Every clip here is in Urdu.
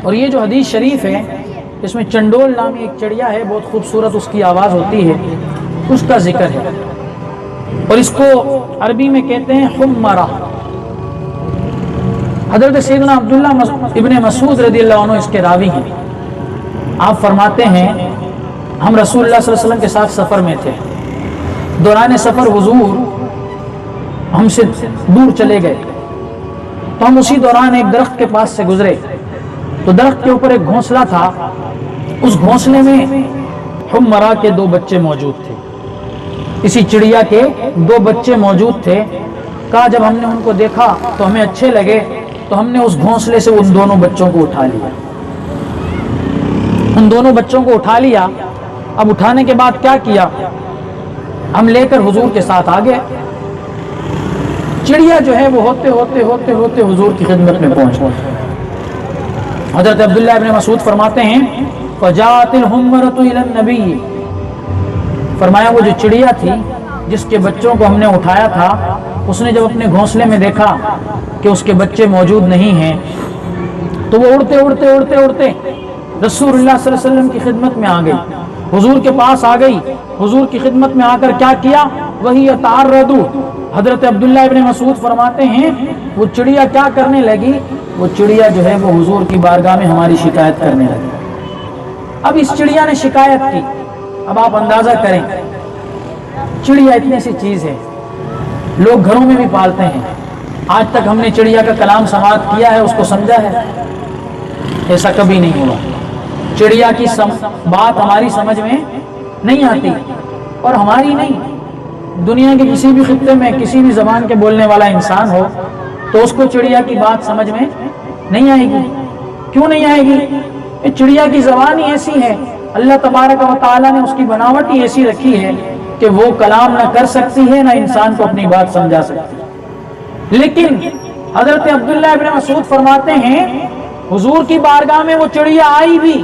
اور یہ جو حدیث شریف ہے اس میں چنڈول نامی ایک چڑیا ہے، بہت خوبصورت اس کی آواز ہوتی ہے، اس کا ذکر ہے، اور اس کو عربی میں کہتے ہیں حمرہ۔ حضرت سیدنا عبداللہ ابن مسعود رضی اللہ عنہ اس کے راوی ہیں۔ آپ فرماتے ہیں ہم رسول اللہ صلی اللہ علیہ وسلم کے ساتھ سفر میں تھے، دوران سفر حضور ہم سے دور چلے گئے، تو ہم اسی دوران ایک درخت کے پاس سے گزرے، تو درخت کے اوپر ایک گھونسلہ تھا، اس گھونسلے میں حمرہ کے 2 بچے موجود تھے، اسی چڑیا کے 2 بچے موجود تھے۔ کہا جب ہم نے ان کو دیکھا تو ہمیں اچھے لگے، تو ہم نے اس گھونسلے سے ان دونوں بچوں کو اٹھا لیا، ان دونوں بچوں کو اٹھا لیا۔ اب اٹھانے کے بعد کیا کیا، ہم لے کر حضور کے ساتھ آ گئے۔ چڑیا جو ہے وہ ہوتے ہوتے ہوتے ہوتے حضور کی خدمت میں پہنچ گئی۔ حضرت عبداللہ ابن مسعود فرماتے ہیں فجاءت الحمرۃ الی النبی، فرمایا وہ جو چڑیا تھی جس کے بچوں کو ہم نے اٹھایا تھا، اس نے جب اپنے گھونسلے میں دیکھا کہ اس کے بچے موجود نہیں ہیں، تو وہ اڑتے اڑتے اڑتے اڑتے رسول اللہ صلی اللہ علیہ وسلم کی خدمت میں آ گئی، حضور کے پاس آ گئی۔ حضور کی خدمت میں آ کر کیا کیا، وہی یتعرض، حضرت عبداللہ ابن مسعود فرماتے ہیں وہ چڑیا کیا کرنے لگی، وہ چڑیا جو ہے وہ حضور کی بارگاہ میں ہماری شکایت کرنے لگی۔ اب اس چڑیا نے شکایت کی، اب آپ اندازہ کریں چڑیا اتنی سی چیز ہے، لوگ گھروں میں بھی پالتے ہیں، آج تک ہم نے چڑیا کا کلام سماعت کیا ہے، اس کو سمجھا ہے؟ ایسا کبھی نہیں ہوا۔ چڑیا کی بات ہماری سمجھ میں نہیں آتی، اور ہماری نہیں، دنیا کے کسی بھی خطے میں کسی بھی زبان کے بولنے والا انسان ہو تو اس کو چڑیا کی بات سمجھ میں نہیں آئے گی۔ کیوں نہیں آئے گی؟ یہ چڑیا کی زبان ہی ایسی ہے، اللہ تبارک و تعالیٰ نے اس کی بناوٹ ہی ایسی رکھی ہے کہ وہ کلام نہ کر سکتی ہے نہ انسان کو اپنی بات سمجھا سکتی۔ لیکن حضرت عبداللہ ابن مسعود فرماتے ہیں حضور کی بارگاہ میں وہ چڑیا آئی بھی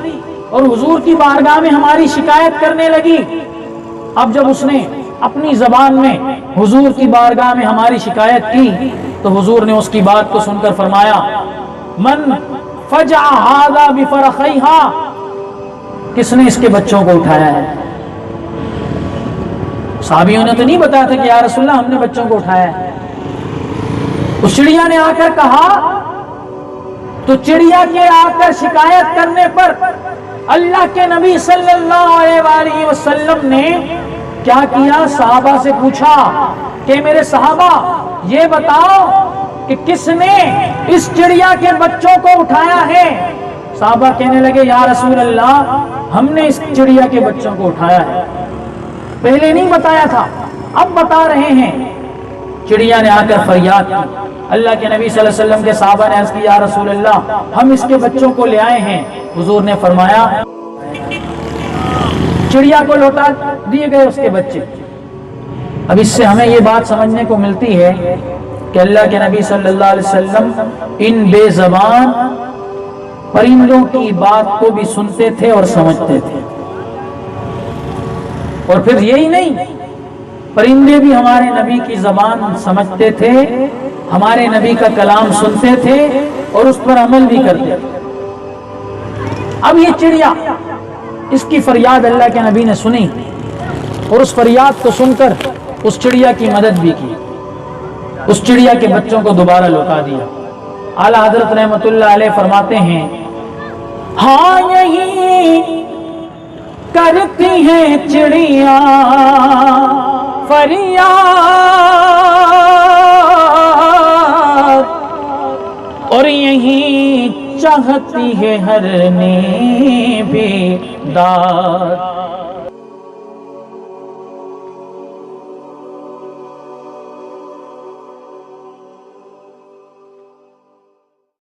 اور حضور کی بارگاہ میں ہماری شکایت کرنے لگی۔ اب جب اس نے اپنی زبان میں حضور کی بارگاہ میں ہماری شکایت کی تو حضور نے اس کی بات کو سن کر فرمایا من فجع ھذا بفرخیھا، کس نے اس کے بچوں کو اٹھایا ہے؟ صحابیوں نے تو نہیں بتایا تھا کہ یا رسول اللہ ہم نے بچوں کو اٹھایا ہے۔ اس چڑیا نے آ کر کہا، تو چڑیا کے آ کر شکایت کرنے پر اللہ کے نبی صلی اللہ علیہ وآلہ وسلم نے کیا کیا، صحابہ سے پوچھا کہ میرے صحابہ یہ بتاؤ کہ کس نے اس چڑیا کے بچوں کو اٹھایا ہے؟ صحابہ کہنے لگے یا رسول اللہ ہم نے اس چڑیا کے بچوں کو اٹھایا ہے، پہلے نہیں بتایا تھا اب بتا رہے ہیں۔ چڑیا نے آ کر فریاد کی، اللہ کے نبی صلی اللہ علیہ وسلم کے صحابہ نے عرض کی یا رسول اللہ ہم اس کے بچوں کو لے آئے ہیں۔ حضور نے فرمایا چڑیا کو لوٹا دیے گئے اس کے بچے۔ اب اس سے ہمیں یہ بات سمجھنے کو ملتی ہے کہ اللہ کے نبی صلی اللہ علیہ وسلم ان بے زبان پرندوں کی بات کو بھی سنتے تھے اور سمجھتے تھے، اور پھر یہی نہیں، پرندے بھی ہمارے نبی کی زبان سمجھتے تھے، ہمارے نبی کا کلام سنتے تھے اور اس پر عمل بھی کرتے تھے۔ اب یہ چڑیا، اس کی فریاد اللہ کے نبی نے سنی اور اس فریاد کو سن کر اس چڑیا کی مدد بھی کی، اس چڑیا کے بچوں کو دوبارہ لوٹا دیا۔ اعلیٰ حضرت رحمۃ اللہ علیہ فرماتے ہیں ہاں یہی کرتی ہیں چڑیا فریاد، اور یہی چاہتی ہے ہر نے بھی داد۔